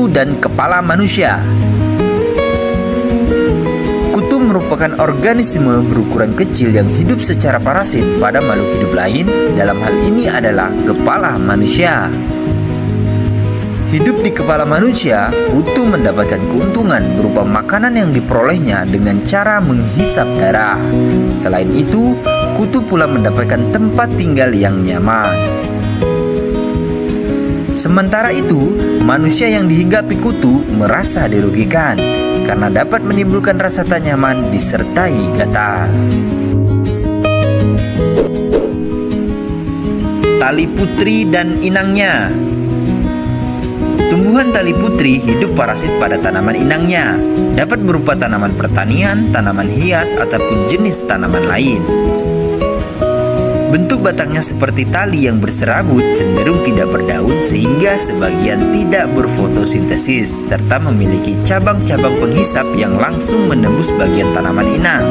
kutu dan kepala manusia. Kutu merupakan organisme berukuran kecil yang hidup secara parasit pada makhluk hidup lain. Dalam hal ini adalah kepala manusia. Hidup di kepala manusia, kutu mendapatkan keuntungan berupa makanan yang diperolehnya dengan cara menghisap darah. Selain itu, kutu pula mendapatkan tempat tinggal yang nyaman. Sementara itu, manusia yang dihinggapi kutu merasa dirugikan karena dapat menimbulkan rasa tak nyaman disertai gatal. Tali putri dan inangnya. Tumbuhan tali putri hidup parasit pada tanaman inangnya. Dapat berupa tanaman pertanian, tanaman hias, ataupun jenis tanaman lain. Bentuk batangnya seperti tali yang berserabut, cenderung tidak berdaun sehingga sebagian tidak berfotosintesis, serta memiliki cabang-cabang penghisap yang langsung menembus bagian tanaman inang.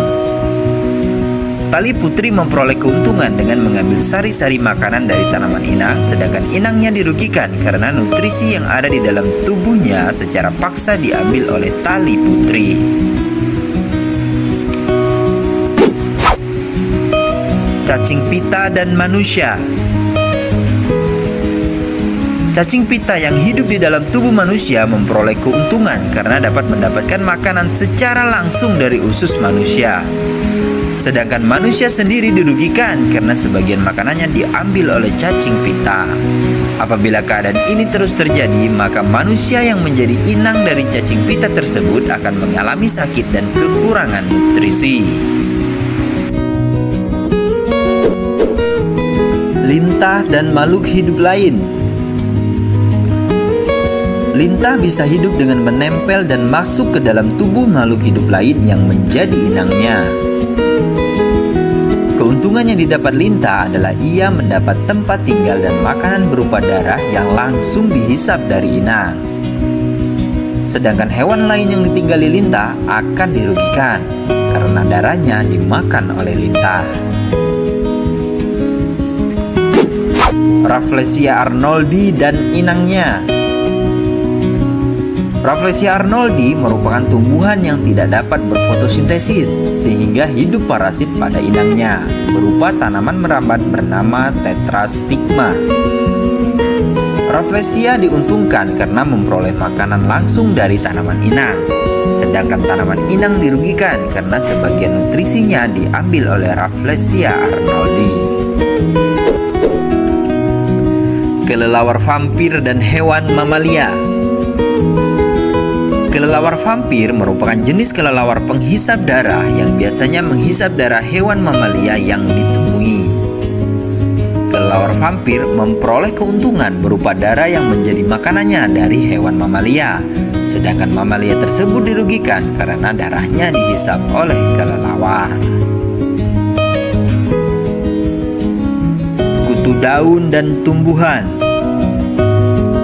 Tali putri memperoleh keuntungan dengan mengambil sari-sari makanan dari tanaman inang, sedangkan inangnya dirugikan karena nutrisi yang ada di dalam tubuhnya secara paksa diambil oleh tali putri. Cacing pita dan manusia. Cacing pita yang hidup di dalam tubuh manusia memperoleh keuntungan karena dapat mendapatkan makanan secara langsung dari usus manusia. Sedangkan manusia sendiri dirugikan karena sebagian makanannya diambil oleh cacing pita. Apabila keadaan ini terus terjadi, maka manusia yang menjadi inang dari cacing pita tersebut akan mengalami sakit dan kekurangan nutrisi. Lintah dan makhluk hidup lain. Lintah bisa hidup dengan menempel dan masuk ke dalam tubuh makhluk hidup lain yang menjadi inangnya. Keuntungan yang didapat lintah adalah ia mendapat tempat tinggal dan makanan berupa darah yang langsung dihisap dari inang. Sedangkan hewan lain yang ditinggali lintah akan dirugikan karena darahnya dimakan oleh lintah. Rafflesia arnoldi dan inangnya. Rafflesia arnoldi merupakan tumbuhan yang tidak dapat berfotosintesis sehingga hidup parasit pada inangnya berupa tanaman merambat bernama tetrastigma. Rafflesia diuntungkan karena memperoleh makanan langsung dari tanaman inang, sedangkan tanaman inang dirugikan karena sebagian nutrisinya diambil oleh Rafflesia arnoldi. Kelelawar vampir dan hewan mamalia. Kelelawar vampir merupakan jenis kelelawar penghisap darah yang biasanya menghisap darah hewan mamalia yang ditemui. Kelelawar vampir memperoleh keuntungan berupa darah yang menjadi makanannya dari hewan mamalia, sedangkan mamalia tersebut dirugikan karena darahnya dihisap oleh kelelawar. Kutu daun dan tumbuhan.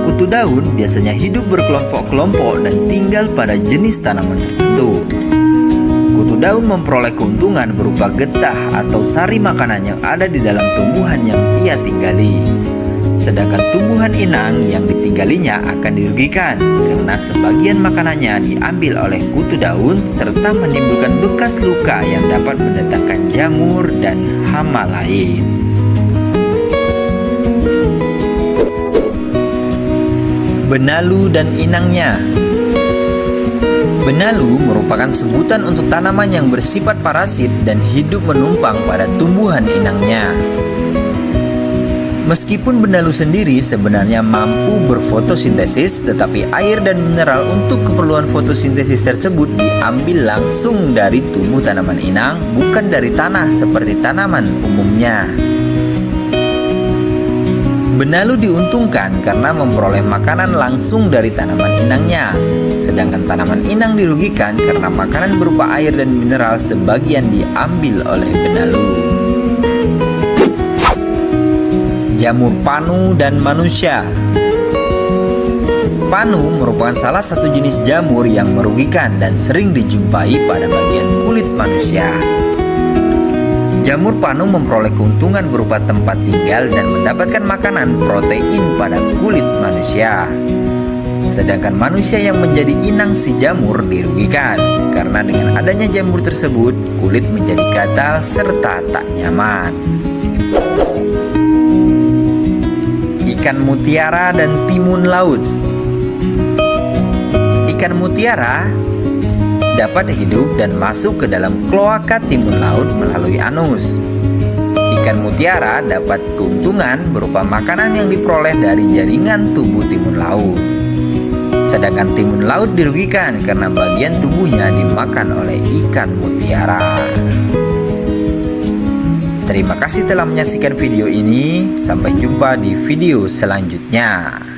Kutu daun biasanya hidup berkelompok-kelompok dan tinggal pada jenis tanaman tertentu. Kutu daun memperoleh keuntungan berupa getah atau sari makanan yang ada di dalam tumbuhan yang ia tinggali. Sedangkan tumbuhan inang yang ditinggalinya akan dirugikan karena sebagian makanannya diambil oleh kutu daun serta menimbulkan bekas luka yang dapat mendatangkan jamur dan hama lain. Benalu dan inangnya. Benalu merupakan sebutan untuk tanaman yang bersifat parasit dan hidup menumpang pada tumbuhan inangnya. Meskipun benalu sendiri sebenarnya mampu berfotosintesis, tetapi air dan mineral untuk keperluan fotosintesis tersebut diambil langsung dari tubuh tanaman inang, bukan dari tanah seperti tanaman umumnya. Benalu diuntungkan karena memperoleh makanan langsung dari tanaman inangnya, sedangkan tanaman inang dirugikan karena makanan berupa air dan mineral sebagian diambil oleh benalu. Jamur panu dan manusia. Panu merupakan salah satu jenis jamur yang merugikan dan sering dijumpai pada bagian kulit manusia. Jamur panu memperoleh keuntungan berupa tempat tinggal dan mendapatkan makanan protein pada kulit manusia. Sedangkan manusia yang menjadi inang si jamur dirugikan, karena dengan adanya jamur tersebut, kulit menjadi gatal serta tak nyaman. Ikan mutiara dan timun laut. Ikan mutiara dapat hidup dan masuk ke dalam kloaka timun laut melalui anus. Ikan mutiara dapat keuntungan berupa makanan yang diperoleh dari jaringan tubuh timun laut. Sedangkan timun laut dirugikan karena bagian tubuhnya dimakan oleh ikan mutiara. Terima kasih telah menyaksikan video ini. Sampai jumpa di video selanjutnya.